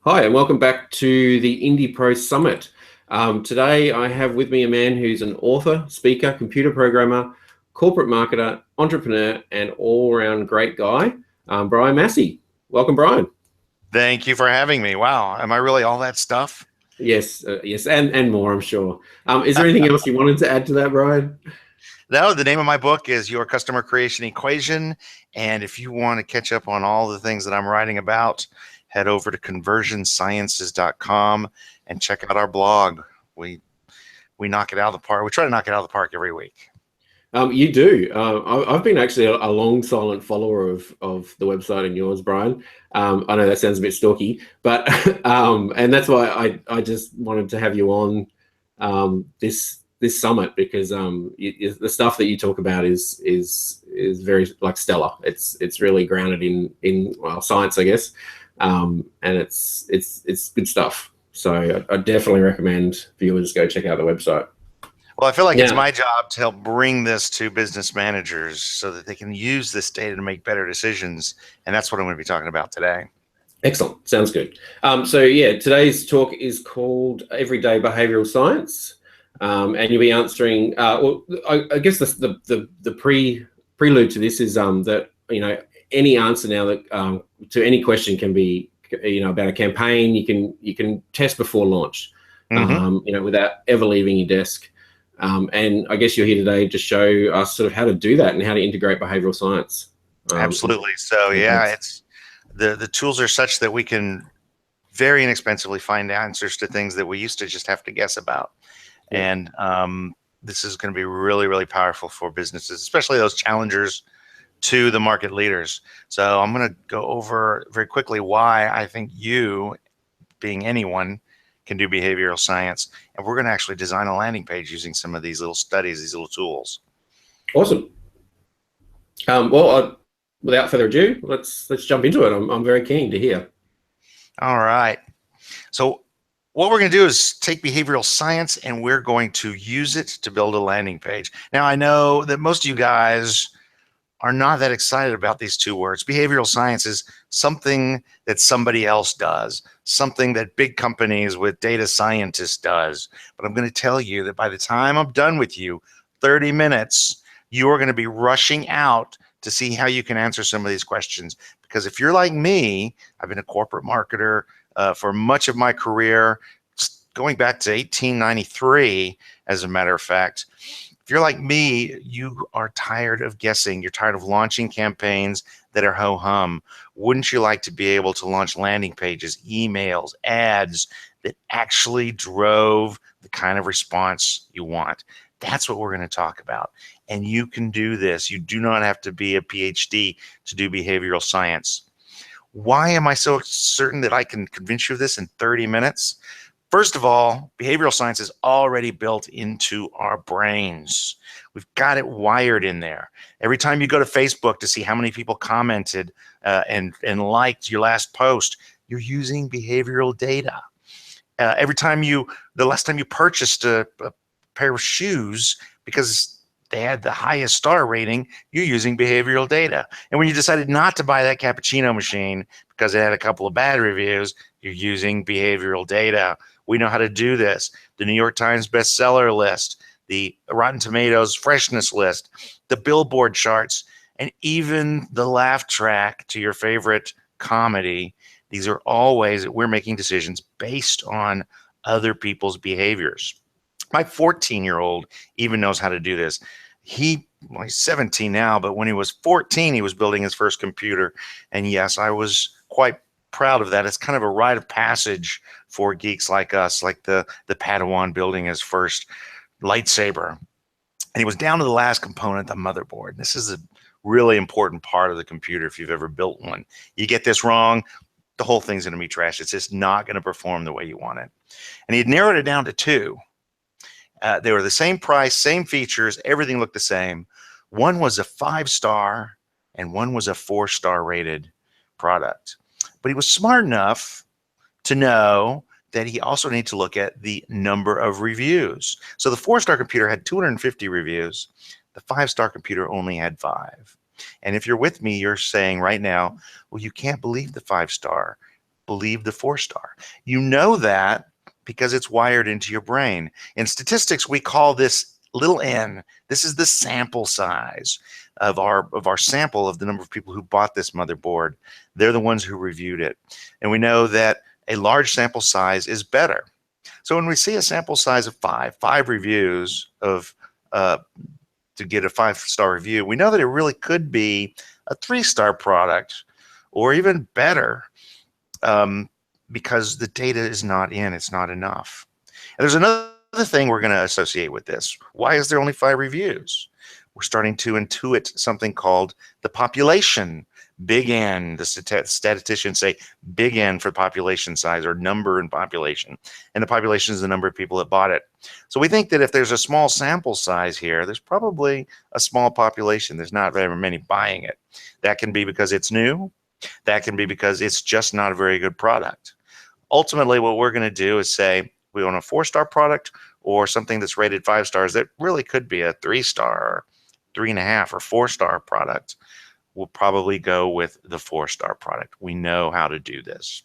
Hi, and welcome back to the IndiePro Summit. Today, I have with me a man who's an author, speaker, computer programmer, corporate marketer, entrepreneur, and all-around great guy, Brian Massey. Welcome, Brian. Thank you for having me. Wow. Am I really all that stuff? Yes, and more, I'm sure. Is there anything else you wanted to add to that, Brian? No, the name of my book is Your Customer Creation Equation. And if you want to catch up on all the things that I'm writing about, head over to conversionsciences.com and check out our blog. We we knock it out of the park. We try to knock it out of the park every week. You do. I've been actually a long silent follower of the website and yours, Brian. I know that sounds a bit stalky, but and that's why I just wanted to have you on this summit because the stuff that you talk about is very like stellar. It's really grounded in well, science, I guess, and it's good stuff. So I definitely recommend viewers go check out the website. Well, I feel like it's Yeah. my job to help bring this to business managers so that they can use this data to make better decisions. And that's what I'm going to be talking about today. Excellent. Sounds good. So yeah, today's talk is called Everyday Behavioral Science, and you'll be answering. Well, I guess the prelude to this is that any answer now that to any question can be about a campaign. You can test before launch, Hmm. without ever leaving your desk. And I guess you're here today to show us sort of how to do that and how to integrate behavioral science. Absolutely. So yeah, Campaigns. it's the tools are such that we can very inexpensively find answers to things that we used to just have to guess about. Yeah. And this is going to be really, really powerful for businesses, especially those challengers to the market leaders. So I'm going to go over very quickly why I think you, being anyone, can do behavioral science. And we're going to actually design a landing page using some of these little studies, these little tools. Awesome. Without further ado, let's jump into it. I'm very keen to hear. All right. So what we're going to do is take behavioral science and we're going to use it to build a landing page. Now, I know that most of you guys are not that excited about these two words. Behavioral science is something that somebody else does, something that big companies with data scientists does. But I'm going to tell you that by the time I'm done with you, 30 minutes, you are going to be rushing out to see how you can answer some of these questions. Because if you're like me, I've been a corporate marketer for much of my career, going back to 1893, as a matter of fact. If you're like me, you are tired of guessing. You're tired of launching campaigns that are ho hum. Wouldn't you like to be able to launch landing pages, emails, ads that actually drove the kind of response you want? That's what we're going to talk about. And you can do this. You do not have to be a PhD to do behavioral science. Why am I so certain that I can convince you of this in 30 minutes? First of all, behavioral science is already built into our brains. We've got it wired in there. Every time you go to Facebook to see how many people commented and liked your last post, you're using behavioral data. The last time you purchased a pair of shoes because they had the highest star rating, you're using behavioral data. And when you decided not to buy that cappuccino machine because it had a couple of bad reviews, you're using behavioral data. We know how to do this. The New York Times bestseller list, the Rotten Tomatoes freshness list, the Billboard charts, and even the laugh track to your favorite comedy. These are all ways that we're making decisions based on other people's behaviors. My 14-year-old even knows how to do this. He's 17 now, but when he was 14, he was building his first computer. And yes, I was quite proud of that. It's kind of a rite of passage for geeks like us, like the Padawan building his first lightsaber. And he was down to the last component, the motherboard. This is a really important part of the computer if you've ever built one. You get this wrong, the whole thing's going to be trash. It's just not going to perform the way you want it. And he had narrowed it down to two. They were the same price, same features, everything looked the same. One was a 5-star and one was a 4-star rated product. But he was smart enough to know that he also needed to look at the number of reviews. So the 4-star computer had 250 reviews. The 5-star computer only had 5. And if you're with me, you're saying right now, well, you can't believe the 5-star. believe the 4-star. You know that because it's wired into your brain. In statistics, we call this little n. This is the sample size of our sample of the number of people who bought this motherboard. They're the ones who reviewed it. And we know that a large sample size is better. So when we see a sample size of five reviews of to get a 5-star review, we know that it really could be a 3-star product or even better, because the data is not in, it's not enough. And there's another thing we're going to associate with this. Why is there only 5 reviews? We're starting to intuit something called the population. Big N, the statisticians say big N for population size, or number in population. And the population is the number of people that bought it. So we think that if there's a small sample size here, there's probably a small population. There's not very many buying it. That can be because it's new. That can be because it's just not a very good product. Ultimately, what we're going to do is say we want a 4-star product or something that's rated 5 stars that really could be a 3-star, 3.5 or 4-star product. We'll probably go with the 4-star product. We know how to do this.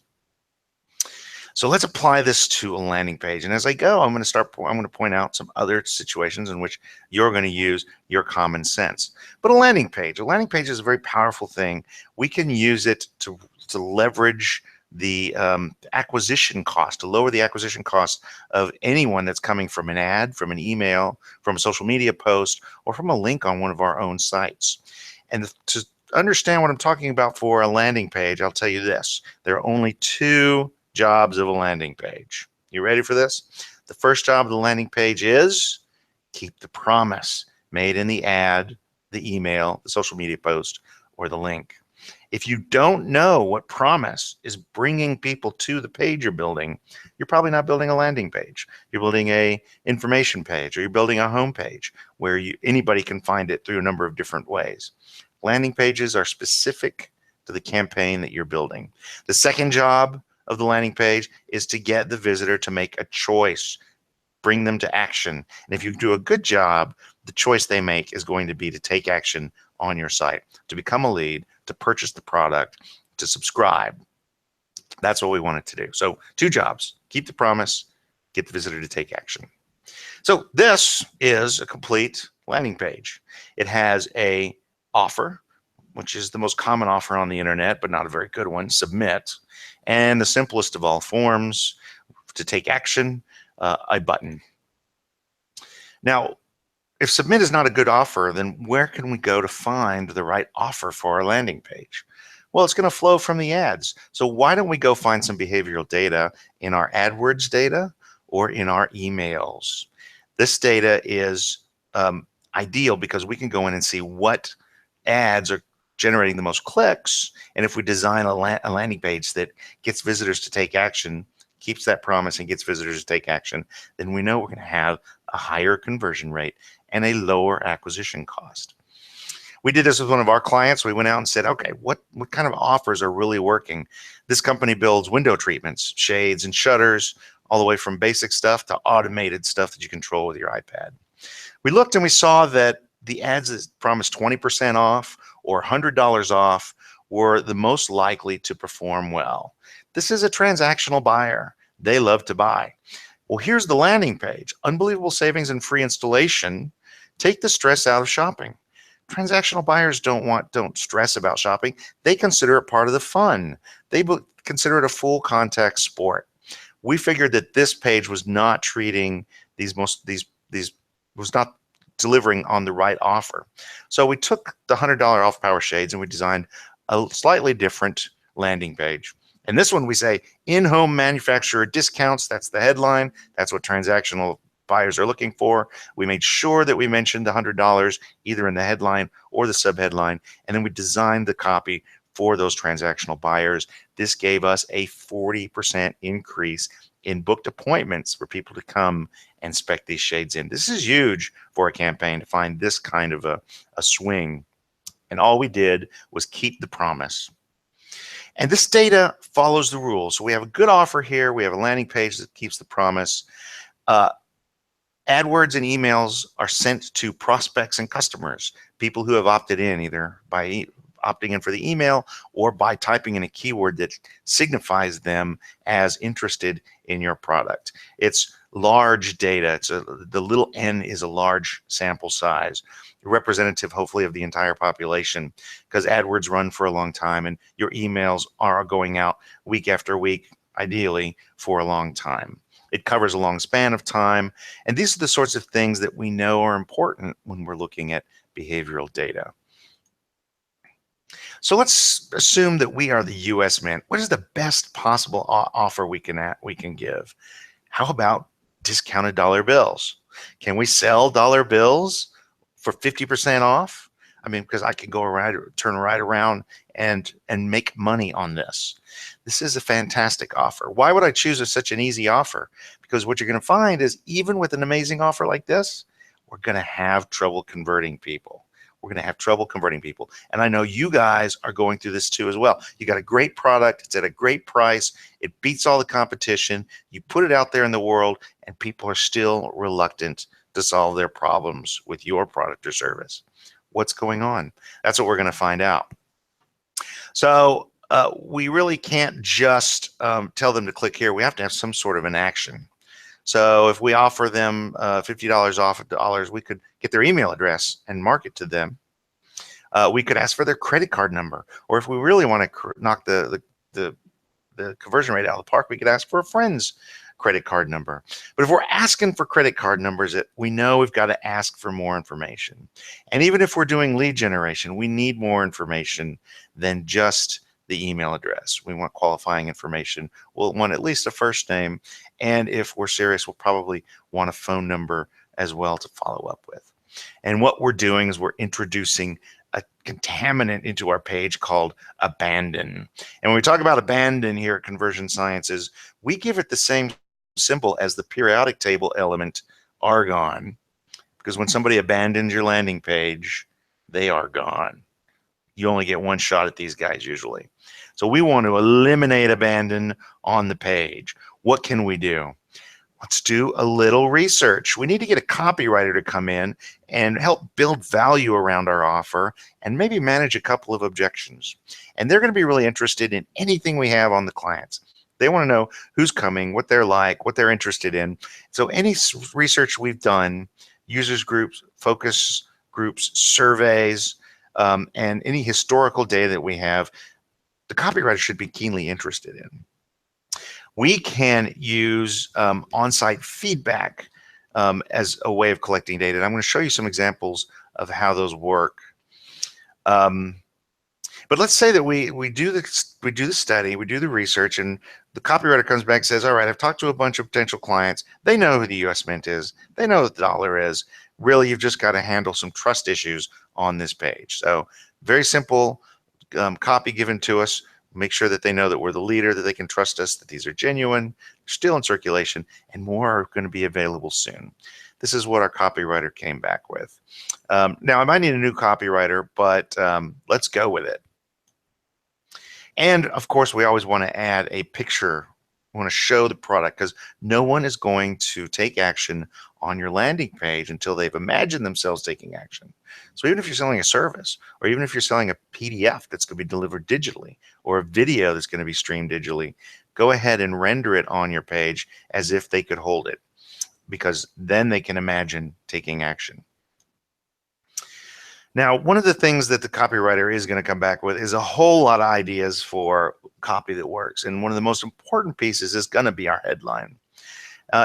So let's apply this to a landing page. And as I go, I'm going to point out some other situations in which you're going to use your common sense. But a landing page is a very powerful thing. We can use it to leverage the acquisition cost, to lower the acquisition cost of anyone that's coming from an ad, from an email, from a social media post, or from a link on one of our own sites. And to understand what I'm talking about for a landing page, I'll tell you this. There are only 2 jobs of a landing page. You ready for this? The first job of the landing page is keep the promise made in the ad, the email, the social media post, or the link. If you don't know what promise is bringing people to the page you're building, you're probably not building a landing page. You're building a information page, or you're building a home page where anybody can find it through a number of different ways. Landing pages are specific to the campaign that you're building. The second job of the landing page is to get the visitor to make a choice, bring them to action. And if you do a good job, the choice they make is going to be to take action on your site, to become a lead, to purchase the product, to subscribe. That's what we want it to do. So 2 jobs: keep the promise, get the visitor to take action. So this is a complete landing page. It has a offer, which is the most common offer on the internet, but not a very good one, submit, and the simplest of all forms to take action, a button. Now, if submit is not a good offer, then where can we go to find the right offer for our landing page? Well, it's going to flow from the ads. So why don't we go find some behavioral data in our AdWords data or in our emails? This data is ideal because we can go in and see what ads are generating the most clicks. And if we design a landing page that gets visitors to take action, keeps that promise and gets visitors to take action, then we know we're going to have a higher conversion rate and a lower acquisition cost. We did this with one of our clients. We went out and said, okay, what kind of offers are really working? This company builds window treatments, shades and shutters, all the way from basic stuff to automated stuff that you control with your iPad. We looked and we saw that the ads that promised 20% off or $100 off were the most likely to perform well. This is a transactional buyer. They love to buy. Well, here's the landing page. Unbelievable savings and free installation. Take the stress out of shopping. Transactional buyers don't stress about shopping. They consider it part of the fun. They consider it a full contact sport. We figured that this page was not treating was not delivering on the right offer. So we took the $100 off power shades and we designed a slightly different landing page. And this one we say in-home manufacturer discounts. That's the headline. That's what transactional buyers are looking for. We made sure that we mentioned the $100 either in the headline or the subheadline, and then we designed the copy for those transactional buyers. This gave us a 40% increase in booked appointments for people to come and spec these shades in. This is huge for a campaign to find this kind of a swing. And all we did was keep the promise. And this data follows the rules. So we have a good offer here. We have a landing page that keeps the promise. AdWords and emails are sent to prospects and customers, people who have opted in either by opting in for the email or by typing in a keyword that signifies them as interested in your product. It's large data. The little n is a large sample size, representative hopefully of the entire population, because AdWords run for a long time and your emails are going out week after week, ideally for a long time. It covers a long span of time, and these are the sorts of things that we know are important when we're looking at behavioral data. So let's assume that we are the US Mint. What is the best possible offer we can give? How about discounted dollar bills? Can we sell dollar bills for 50% off? I mean, because I could go around, turn right around and make money on this. This is a fantastic offer. Why would I choose such an easy offer? Because what you're going to find is even with an amazing offer like this, we're going to have trouble converting people. We're going to have trouble converting people. And I know you guys are going through this too as well. You got a great product. It's at a great price. It beats all the competition. You put it out there in the world and people are still reluctant to solve their problems with your product or service. What's going on? That's what we're going to find out. So we really can't just tell them to click here. We have to have some sort of an action. So if we offer them $50 off dollars, we could get their email address and market to them. We could ask for their credit card number, or if we really want to knock the conversion rate out of the park, we could ask for a friend's credit card number. But if we're asking for credit card numbers, we know we've got to ask for more information. And even if we're doing lead generation, we need more information than just the email address. We want qualifying information. We'll want at least a first name. And if we're serious, we'll probably want a phone number as well to follow up with. And what we're doing is we're introducing a contaminant into our page called abandon. And when we talk about abandon here at Conversion Sciences, we give it the same symbol as the periodic table element argon, because when somebody abandons your landing page, they are gone. You only get one shot at these guys usually. So we want to eliminate abandon on the page. What can we do? Let's do a little research. We need to get a copywriter to come in and help build value around our offer and maybe manage a couple of objections. And they're going to be really interested in anything we have on the clients. They want to know who's coming, what they're like, what they're interested in. So any research we've done, users groups, focus groups, surveys, and any historical data that we have, the copywriter should be keenly interested in. We can use on-site feedback as a way of collecting data. And I'm going to show you some examples of how those work. But let's say that we do the study, we do the research, and the copywriter comes back and says, all right, I've talked to a bunch of potential clients. They know who the US Mint is. They know what the dollar is. Really, you've just got to handle some trust issues on this page. So very simple copy given to us. Make sure that they know that we're the leader, that they can trust us, that these are genuine, still in circulation, and more are going to be available soon. This is what our copywriter came back with. Now, I might need a new copywriter, but let's go with it. And of course, we always want to add a picture. We want to show the product, because no one is going to take action on your landing page until they've imagined themselves taking action. So even if you're selling a service, or even if you're selling a PDF that's going to be delivered digitally, or a video that's going to be streamed digitally, go ahead and render it on your page as if they could hold it, because then they can imagine taking action. Now, one of the things that the copywriter is going to come back with is a whole lot of ideas for copy that works. And one of the most important pieces is going to be our headline.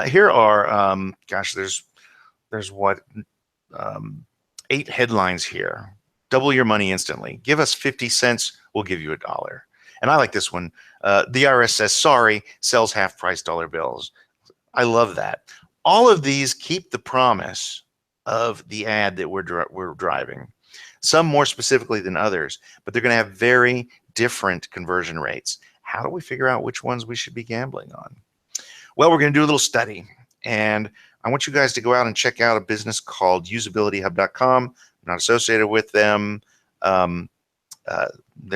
Here are, gosh, there's what, 8 headlines here. Double your money instantly. Give us 50 cents, we'll give you $1. And I like this one. The IRS says, sorry, sells half-price dollar bills. I love that. All of these keep the promise of the ad that we're driving. Some more specifically than others, but they're going to have very different conversion rates. How do we figure out which ones we should be gambling on? Well, we're going to do a little study, and I want you guys to go out and check out a business called usabilityhub.com. I'm not associated with them. They're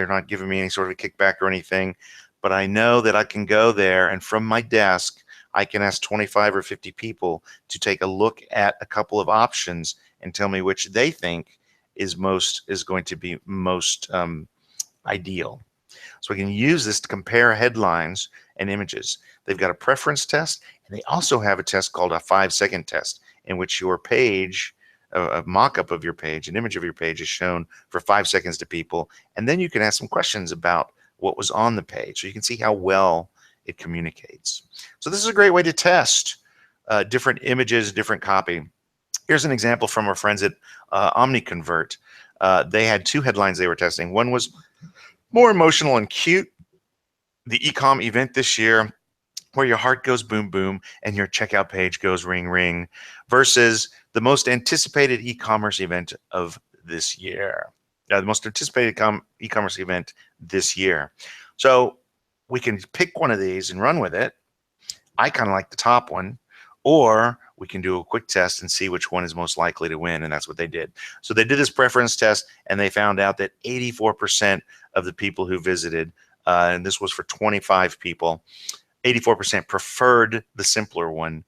not giving me any sort of a kickback or anything, but I know that I can go there, and from my desk, I can ask 25 or 50 people to take a look at a couple of options and tell me which they think is going to be most ideal. So we can use this to compare headlines and images. They've got a preference test, and they also have a test called a 5-second test, in which your page, a mock-up of your page, an image of your page is shown for 5 seconds to people, and then you can ask some questions about what was on the page, so you can see how well it communicates. So this is a great way to test different images, different copy. Here's an example from our friends at OmniConvert. They had 2 headlines they were testing. One was more emotional and cute, the ecom event this year, where your heart goes boom boom and your checkout page goes ring ring, versus the most anticipated e-commerce event of this year. The most anticipated e-commerce event this year. So we can pick one of these and run with it. I kind of like the top one, or we can do a quick test and see which one is most likely to win, and that's what they did. So they did this preference test, and they found out that 84% of the people who visited, and this was for 25 people, 84% preferred the simpler one.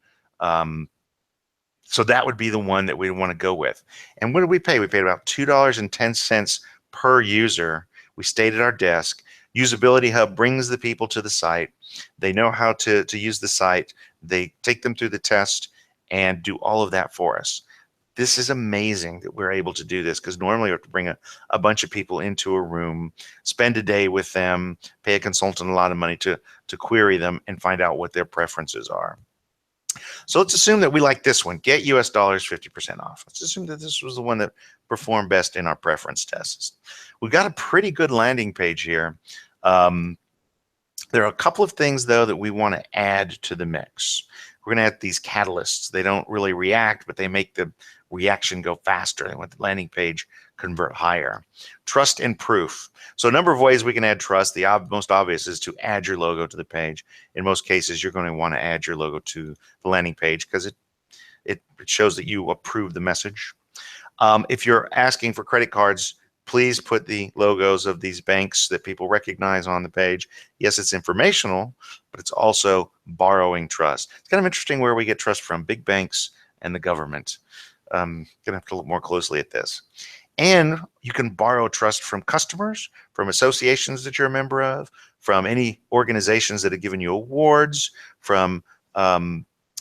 So that would be the one that we want to go with. And what did we pay? We paid about $2.10 per user. We stayed at our desk. Usability Hub brings the people to the site. They know how to use the site. They take them through the test and do all of that for us. This is amazing that we're able to do this, because normally we have to bring a bunch of people into a room, spend a day with them, pay a consultant a lot of money to query them and find out what their preferences are. So let's assume that we like this one, get US dollars 50% off. Let's assume that this was the one that performed best in our preference tests. We've got a pretty good landing page here. There are a couple of things, though, that we want to add to the mix. We're going to add these catalysts. They don't really react, but they make the reaction go faster. They want the landing page convert higher. Trust and proof. So a number of ways we can add trust. The most obvious is to add your logo to the page. In most cases, you're going to want to add your logo to the landing page because it shows that you approve the message. If you're asking for credit cards, please put the logos of these banks that people recognize on the page. Yes, it's informational, but it's also borrowing trust. It's kind of interesting where we get trust from, big banks and the government. Gonna have to look more closely at this. And you can borrow trust from customers, from associations that you're a member of, from any organizations that have given you awards, from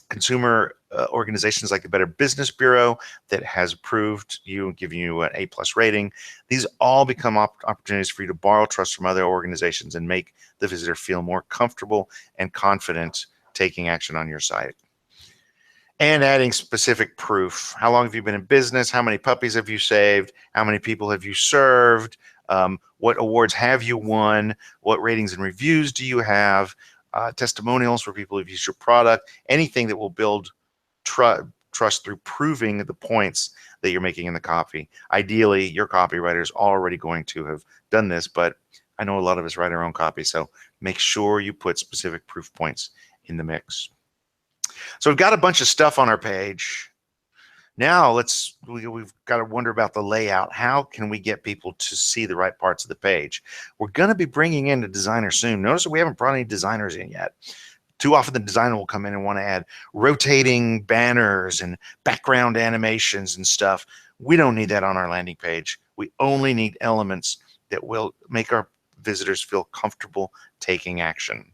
consumer organizations like the Better Business Bureau that has approved you and given you an A+ rating. These all become opportunities for you to borrow trust from other organizations and make the visitor feel more comfortable and confident taking action on your site. And adding specific proof. How long have you been in business? How many puppies have you saved? How many people have you served? What awards have you won? What ratings and reviews do you have? Testimonials for people who've used your product. Anything that will build trust through proving the points that you're making in the copy. Ideally, your copywriter is already going to have done this, but I know a lot of us write our own copy, so make sure you put specific proof points in the mix. So we've got a bunch of stuff on our page. Now we've got to wonder about the layout. How can we get people to see the right parts of the page? We're going to be bringing in a designer soon. Notice that we haven't brought any designers in yet. Too often the designer will come in and want to add rotating banners and background animations and stuff. We don't need that on our landing page. We only need elements that will make our visitors feel comfortable taking action.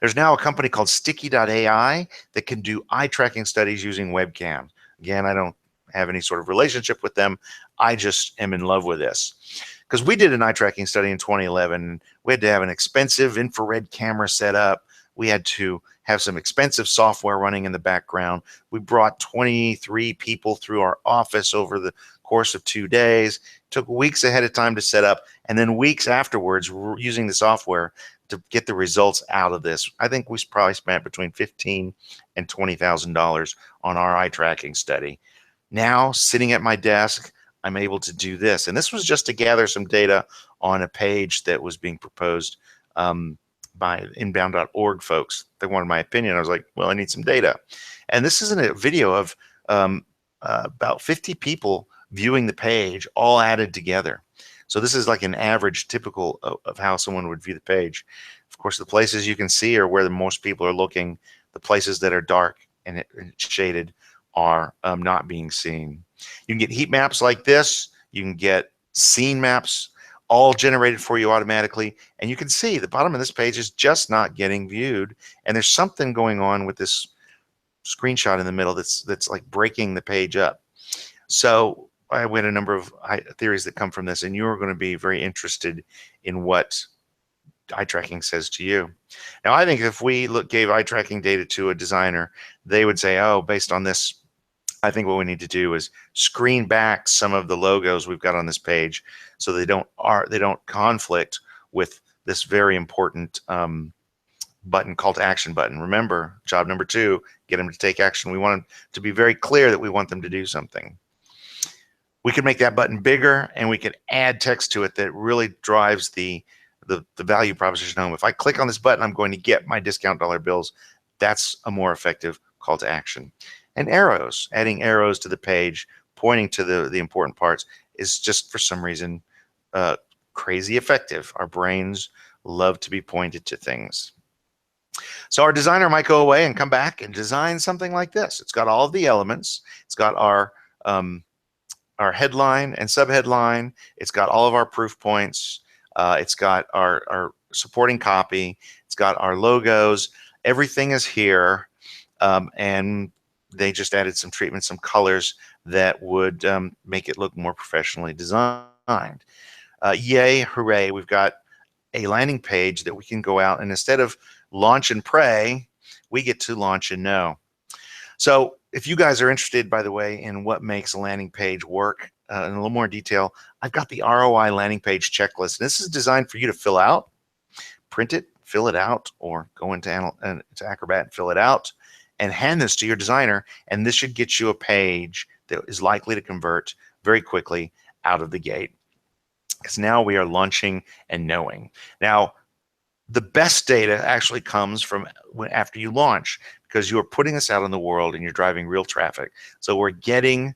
There's now a company called Sticky.ai that can do eye tracking studies using webcam. Again, I don't have any sort of relationship with them. I just am in love with this. Because we did an eye tracking study in 2011. We had to have an expensive infrared camera set up. We had to have some expensive software running in the background. We brought 23 people through our office over the course of 2 days. It took weeks ahead of time to set up, and then weeks afterwards using the software to get the results out of this. I think we probably spent between $15,000 and $20,000 on our eye tracking study. Now, sitting at my desk, I'm able to do this. And this was just to gather some data on a page that was being proposed by inbound.org folks. They wanted my opinion. I was like, well, I need some data. And this isn't a video of about 50 people viewing the page all added together. So this is like an average typical of how someone would view the page. Of course, the places you can see are where the most people are looking. The places that are dark and shaded are not being seen. You can get heat maps like this. You can get scene maps. all generated for you automatically. And you can see the bottom of this page is just not getting viewed. And there's something going on with this screenshot in the middle that's like breaking the page up. So I went a number of theories that come from this, and you're going to be very interested in what eye tracking says to you. Now, I think if we gave eye tracking data to a designer, they would say, oh, based on this, I think what we need to do is screen back some of the logos we've got on this page so they don't conflict with this very important button, call to action button. Remember, job number 2, get them to take action. We want them to be very clear that we want them to do something. We can make that button bigger, and we can add text to it that really drives the value proposition home. If I click on this button, I'm going to get my discount dollar bills. That's a more effective call to action. And arrows, adding arrows to the page, pointing to the important parts is just for some reason crazy effective. Our brains love to be pointed to things. So our designer might go away and come back and design something like this. It's got all of the elements. It's got our headline and subheadline. It's got all of our proof points. It's got our supporting copy. It's got our logos. Everything is here. And they just added some treatment, some colors that would make it look more professionally designed. Yay, hooray, we've got a landing page that we can go out, and instead of launch and pray, we get to launch and know. So if you guys are interested, by the way, in what makes a landing page work in a little more detail, I've got the ROI landing page checklist. And this is designed for you to fill out, print it, fill it out, or go into Acrobat and fill it out, and hand this to your designer. And this should get you a page that is likely to convert very quickly out of the gate, because now we are launching and knowing. Now, the best data actually comes from after you launch, because you are putting this out in the world and you're driving real traffic. So we're getting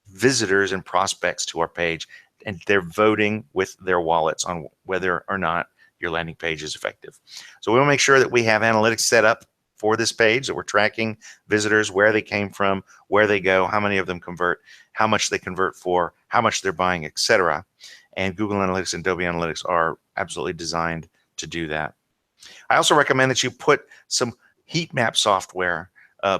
visitors and prospects to our page, and they're voting with their wallets on whether or not your landing page is effective. So we want to make sure that we have analytics set up for this page, that we're tracking visitors, where they came from, where they go, how many of them convert, how much they convert for, how much they're buying, etc. And Google Analytics and Adobe Analytics are absolutely designed to do that. I also recommend that you put some heat map software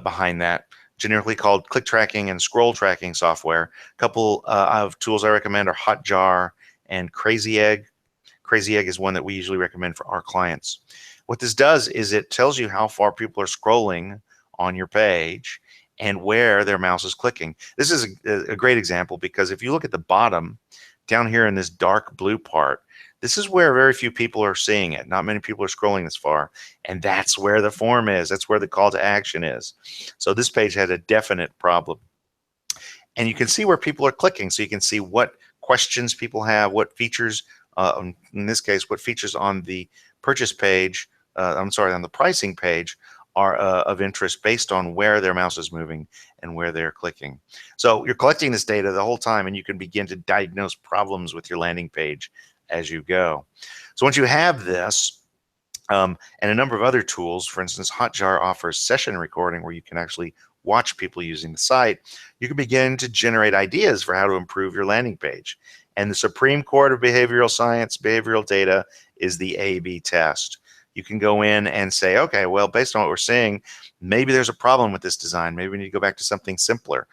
behind that, generically called click tracking and scroll tracking software. A couple of tools I recommend are Hotjar and Crazy Egg. Crazy Egg is one that we usually recommend for our clients. What this does is it tells you how far people are scrolling on your page and where their mouse is clicking. This is a great example, because if you look at the bottom down here in this dark blue part, this is where very few people are seeing it. Not many people are scrolling this far, and that's where the form is. That's where the call to action is. So this page had a definite problem. And you can see where people are clicking, so you can see what questions people have, what features, in this case, what features on the purchase page, on the pricing page are of interest based on where their mouse is moving and where they're clicking. So you're collecting this data the whole time, and you can begin to diagnose problems with your landing page as you go. So once you have this, and a number of other tools, for instance, Hotjar offers session recording where you can actually watch people using the site, you can begin to generate ideas for how to improve your landing page. And the supreme court of behavioral science, behavioral data, is the A/B test. You can go in and say, okay, well, based on what we're seeing, maybe there's a problem with this design. Maybe we need to go back to something simpler.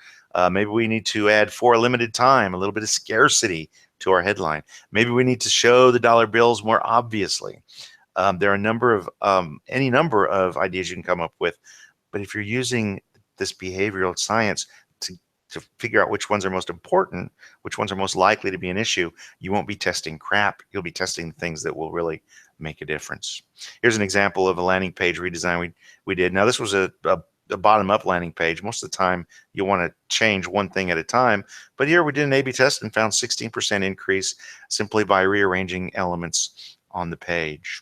Maybe we need to add, for a limited time, a little bit of scarcity to our headline. Maybe we need to show the dollar bills more obviously. There are any number of ideas you can come up with, but if you're using this behavioral science to figure out which ones are most important, which ones are most likely to be an issue, you won't be testing crap. You'll be testing things that will really make a difference. Here's an example of a landing page redesign we did. Now, this was a bottom-up landing page. Most of the time, you want to change one thing at a time. But here we did an A/B test and found 16% increase simply by rearranging elements on the page.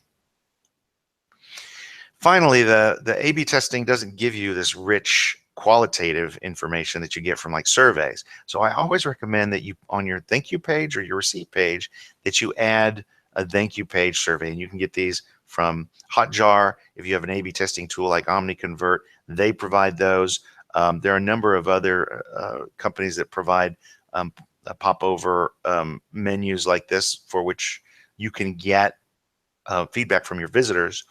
Finally, the A/B testing doesn't give you this rich qualitative information that you get from like surveys. So I always recommend that you, on your thank you page or your receipt page, that you add a thank you page survey. And you can get these from Hotjar. If you have an A/B testing tool like OmniConvert, they provide those. There are a number of other companies that provide pop-over menus like this for which you can get feedback from your visitors,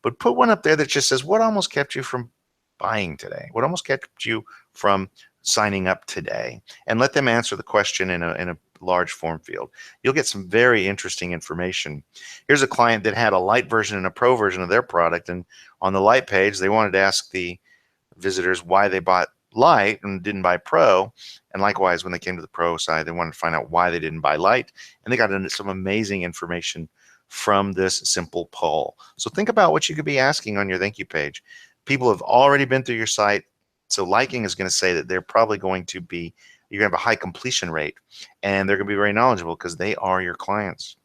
but put one up there that just says, what almost kept you from buying today? What almost kept you from signing up today? And let them answer the question in a large form field. You'll get some very interesting information. Here's a client that had a light version and a pro version of their product, and on the light page they wanted to ask the visitors why they bought light and didn't buy pro, and likewise when they came to the pro side they wanted to find out why they didn't buy light, and they got into some amazing information from this simple poll. So think about what you could be asking on your thank you page. People have already been through your site, so liking is going to say that they're probably going to be, you're going to have a high completion rate, and they're going to be very knowledgeable because they are your clients.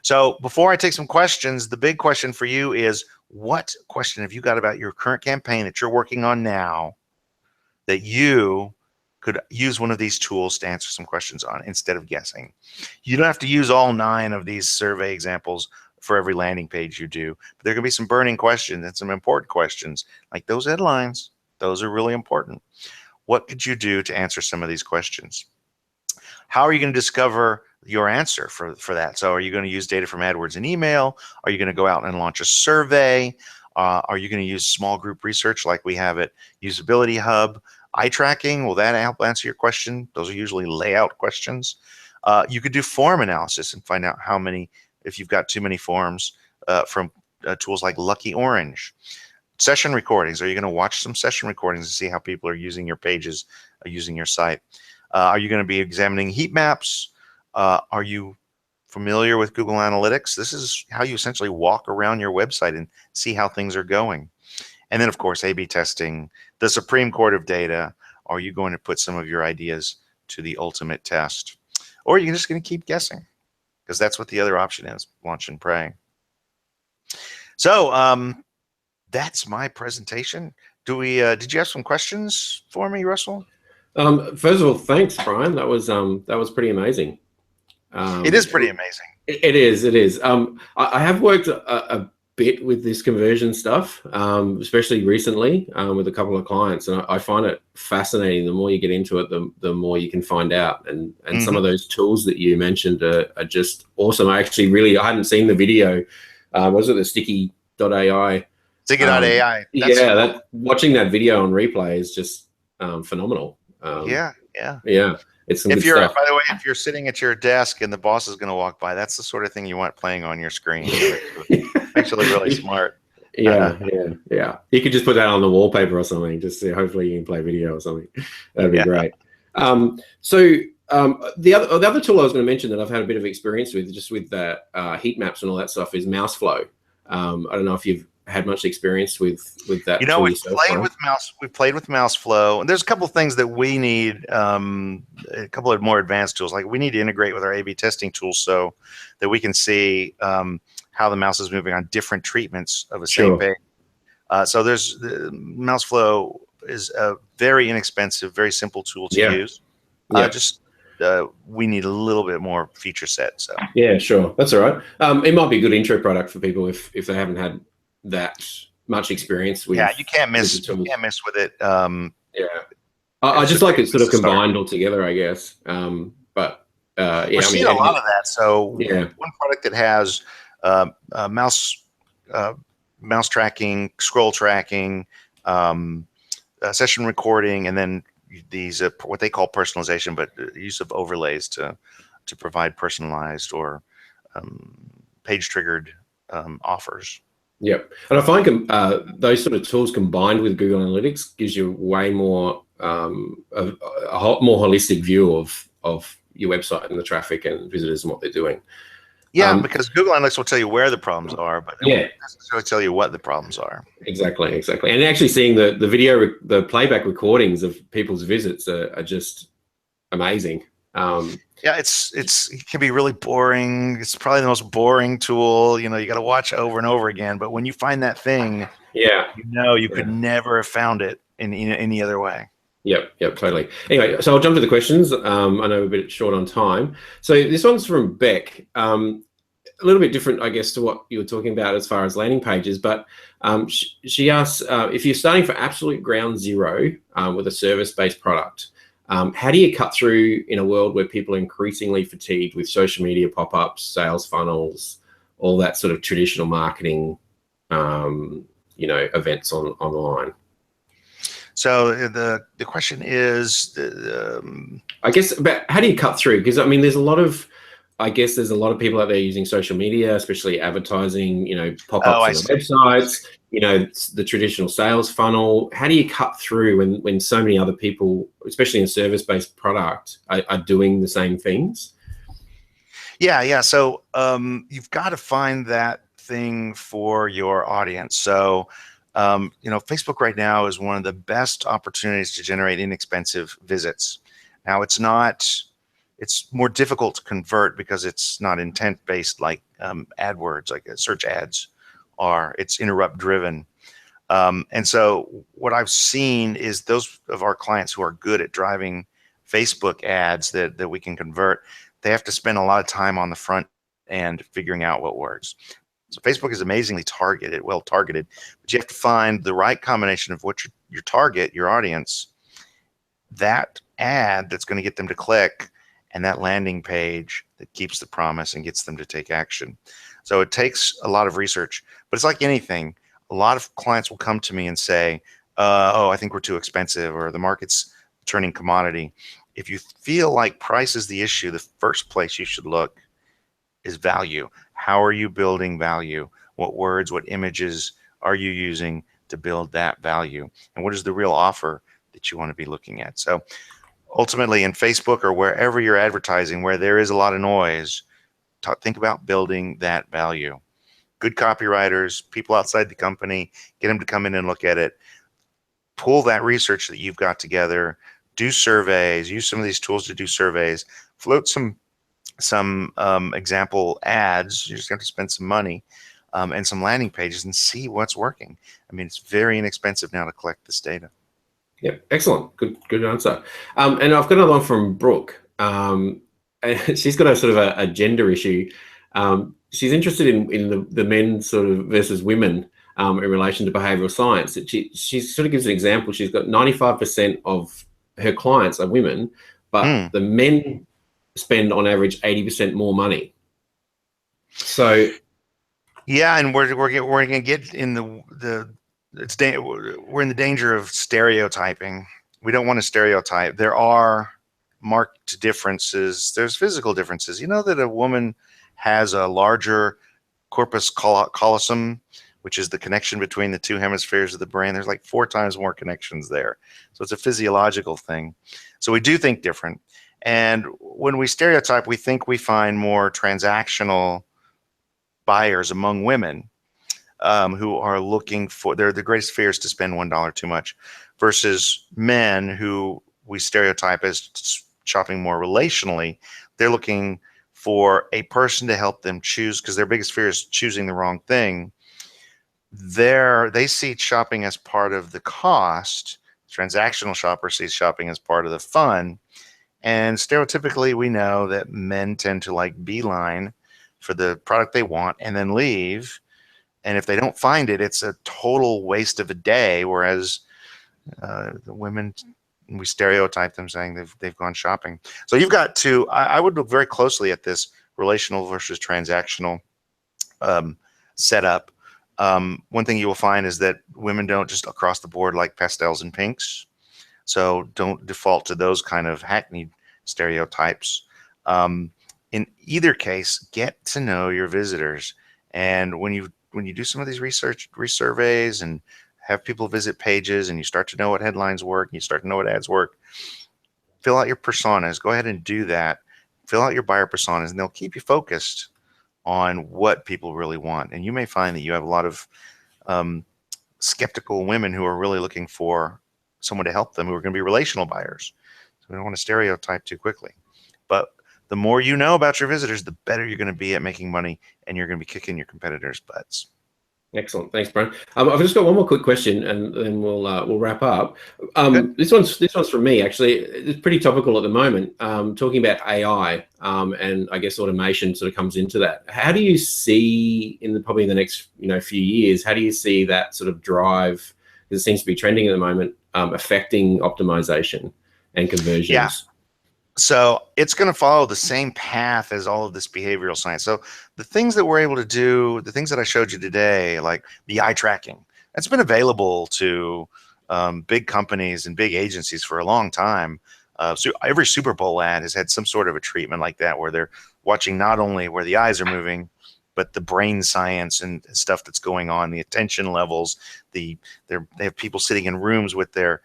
So before I take some questions, the big question for you is, what question have you got about your current campaign that you're working on now that you could use one of these tools to answer some questions on instead of guessing? You don't have to use all 9 of these survey examples for every landing page you do, but there can be some burning questions and some important questions like those headlines. Those are really important. What could you do to answer some of these questions? How are you going to discover your answer for that? So are you going to use data from AdWords and email? Are you going to go out and launch a survey? Are you going to use small group research like we have at Usability Hub? Eye tracking, will that help answer your question? Those are usually layout questions. You could do form analysis and find out how many, if you've got too many forms from tools like Lucky Orange. Session recordings, are you going to watch some session recordings to see how people are using your pages, using your site? Are you going to be examining heat maps? Are you familiar with Google Analytics? This is how you essentially walk around your website and see how things are going. And then, of course, A/B testing, the Supreme Court of data. Are you going to put some of your ideas to the ultimate test? Or are you just going to keep guessing? Because that's what the other option is, launch and pray. So that's my presentation. Did you have some questions for me, Russell? First of all, thanks, Brian. That was pretty amazing. It is pretty amazing. It is. I have worked a bit with this conversion stuff, especially recently with a couple of clients, and I find it fascinating. The more you get into it, the more you can find out. And some of those tools that you mentioned are just awesome. I hadn't seen the video. Was it the sticky.ai? Sticky.ai. Yeah, watching that video on replay is just phenomenal. Yeah. It's some good stuff. By the way, if you're sitting at your desk and the boss is going to walk by, that's the sort of thing you want playing on your screen. Makes you look really smart. Yeah. You could just put that on the wallpaper or something. Just hopefully you can play video or something. That'd be great. The other tool I was going to mention that I've had a bit of experience with, just with the heat maps and all that stuff, is Mouseflow. I don't know if you've had much experience with that. You know, we've played with Mouseflow, and there's a couple of things that we need, a couple of more advanced tools. Like we need to integrate with our A/B testing tools so that we can see how the mouse is moving on different treatments of a same page. So there's Mouseflow is a very inexpensive, very simple tool to use. We need a little bit more feature set. So yeah, sure, that's all right. It might be a good intro product for people if they haven't had that much experience with. Yeah, you can't miss with it. I just like it sort of combined all together, I guess. We're seeing a lot of that. So one product that has mouse tracking, scroll tracking, session recording, and then these what they call personalization, but use of overlays to provide personalized or page triggered offers. Yep, and I find those sort of tools combined with Google Analytics gives you way more a more holistic view of your website and the traffic and visitors and what they're doing. Yeah, because Google Analytics will tell you where the problems are, but it won't necessarily tell you what the problems are. Exactly. And actually seeing the video, the playback recordings of people's visits are just amazing. Yeah, it can be really boring. It's probably the most boring tool. You got to watch over and over again. But when you find that thing, you could never have found it in any other way. Yep, totally. Anyway, so I'll jump to the questions. I know we're a bit short on time. So this one's from Beck. A little bit different, I guess, to what you were talking about as far as landing pages. But she asks, if you're starting for absolute ground zero with a service-based product, How do you cut through in a world where people are increasingly fatigued with social media pop-ups, sales funnels, all that sort of traditional marketing, events online? So the question is, I guess, but how do you cut through? Because I mean, there's a lot of people out there using social media, especially advertising, oh, pop-ups I on the see. websites, the traditional sales funnel. How do you cut through when so many other people, especially in service-based product, are doing the same things? Yeah. So you've got to find that thing for your audience. So Facebook right now is one of the best opportunities to generate inexpensive visits. Now it's more difficult to convert because it's not intent based like AdWords, like search ads are. It's interrupt driven. And so what I've seen is those of our clients who are good at driving Facebook ads that we can convert, they have to spend a lot of time on the front end figuring out what works. So Facebook is amazingly well targeted, but you have to find the right combination of what your target, your audience, that ad that's going to get them to click, and that landing page that keeps the promise and gets them to take action. So it takes a lot of research, but it's like anything. A lot of clients will come to me and say, oh, I think we're too expensive, or the market's turning commodity. If you feel like price is the issue, the first place you should look is value. How are you building value? What words, what images are you using to build that value? And what is the real offer that you want to be looking at? So ultimately in Facebook or wherever you're advertising, where there is a lot of noise, think about building that value. Good copywriters, people outside the company, get them to come in and look at it. Pull that research that you've got together, do surveys, use some of these tools to do surveys, float some example ads. You just have to spend some money and some landing pages and see what's working. I mean, it's very inexpensive now to collect this data. Yeah, excellent. Good answer. And I've got another one from Brooke. And she's got a sort of a gender issue. She's interested in the men sort of versus women in relation to behavioral science. She sort of gives an example. She's got 95% of her clients are women, but the men spend on average 80% more money. So yeah, and we're gonna get in we're in the danger of stereotyping. We don't want to stereotype. There are marked differences. There's physical differences. You know that a woman has a larger corpus callosum, which is the connection between the two hemispheres of the brain. There's like 4 times more connections there. So it's a physiological thing. So we do think different. And when we stereotype, we think we find more transactional buyers among women who are looking for, the greatest fear is to spend $1 too much, versus men who we stereotype as shopping more relationally. They're looking for a person to help them choose, because their biggest fear is choosing the wrong thing. They see shopping as part of the cost. Transactional shopper sees shopping as part of the fun. And stereotypically, we know that men tend to like beeline for the product they want and then leave. And if they don't find it, it's a total waste of a day. Whereas the women, we stereotype them saying they've gone shopping. So you've got to, I would look very closely at this relational versus transactional setup. One thing you will find is that women don't just across the board like pastels and pinks. So don't default to those kind of hackneyed stereotypes. In either case, get to know your visitors. And when you do some of these surveys and have people visit pages, and you start to know what headlines work, and you start to know what ads work, fill out your personas. Go ahead and do that. Fill out your buyer personas, and they'll keep you focused on what people really want. And you may find that you have a lot of skeptical women who are really looking for someone to help them, who are going to be relational buyers. So we don't want to stereotype too quickly. But the more you know about your visitors, the better you're going to be at making money, and you're going to be kicking your competitors' butts. Excellent, thanks, Brian. I've just got one more quick question, and then we'll wrap up. This one's from me, actually. It's pretty topical at the moment. Talking about AI, and I guess automation sort of comes into that. How do you see probably in the next few years? How do you see that sort of drive? Because it seems to be trending at the moment, affecting optimization. and conversions. So it's going to follow the same path as all of this behavioral science. So the things that we're able to do, the things that I showed you today, like the eye tracking, that's been available to big companies and big agencies for a long time. So every Super Bowl ad has had some sort of a treatment like that, where they're watching not only where the eyes are moving, but the brain science and stuff that's going on, the attention levels. They have people sitting in rooms with their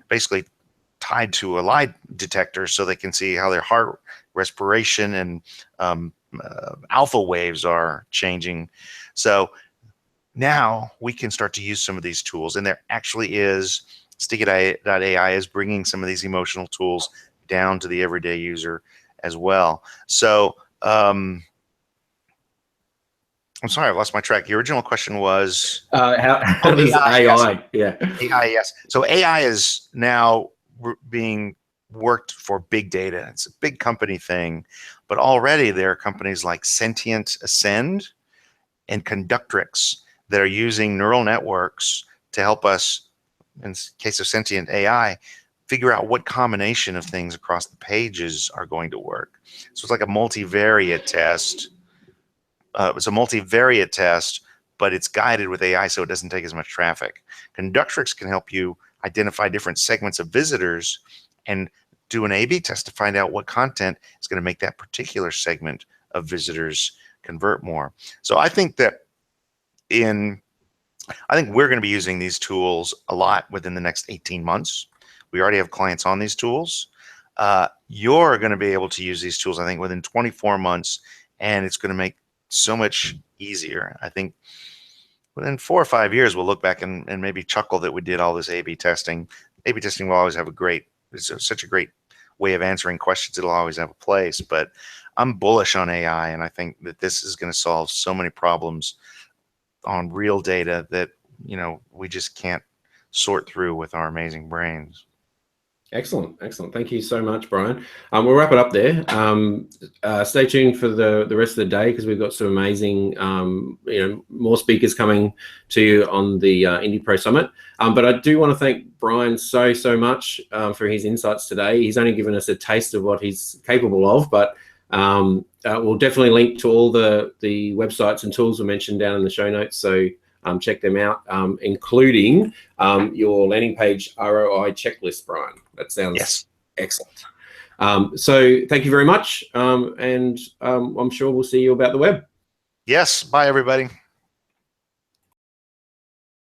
basically tied to a lie detector, so they can see how their heart, respiration, and alpha waves are changing. So now we can start to use some of these tools, and there actually is Stickit.ai is bringing some of these emotional tools down to the everyday user as well. So I'm sorry, I've lost my track. The original question was how does AI? Yes. Yeah, AI, yes. So AI is now being worked for big data. It's a big company thing, but already there are companies like Sentient Ascend and Conductrix that are using neural networks to help us, in the case of Sentient AI, figure out what combination of things across the pages are going to work. So it's like a multivariate test. It's a multivariate test, but it's guided with AI, so it doesn't take as much traffic. Conductrix can help you identify different segments of visitors and do an A/B test to find out what content is going to make that particular segment of visitors convert more. So I think that we're going to be using these tools a lot within the next 18 months. We already have clients on these tools. You're going to be able to use these tools, I think, within 24 months, and it's going to make so much easier. I think within 4 or 5 years, we'll look back and maybe chuckle that we did all this A/B testing. A/B testing will always have it's such a great way of answering questions. It'll always have a place, but I'm bullish on AI, and I think that this is going to solve so many problems on real data that, we just can't sort through with our amazing brains. Excellent. Thank you so much, Brian. We'll wrap it up there. Stay tuned for the rest of the day, because we've got some amazing, more speakers coming to you on the IndiePro Summit. But I do want to thank Brian so much for his insights today. He's only given us a taste of what he's capable of, but we'll definitely link to all the websites and tools we mentioned down in the show notes. So check them out, including your landing page ROI checklist, Brian. That sounds excellent. So thank you very much. And I'm sure we'll see you about the web. Yes. Bye, everybody.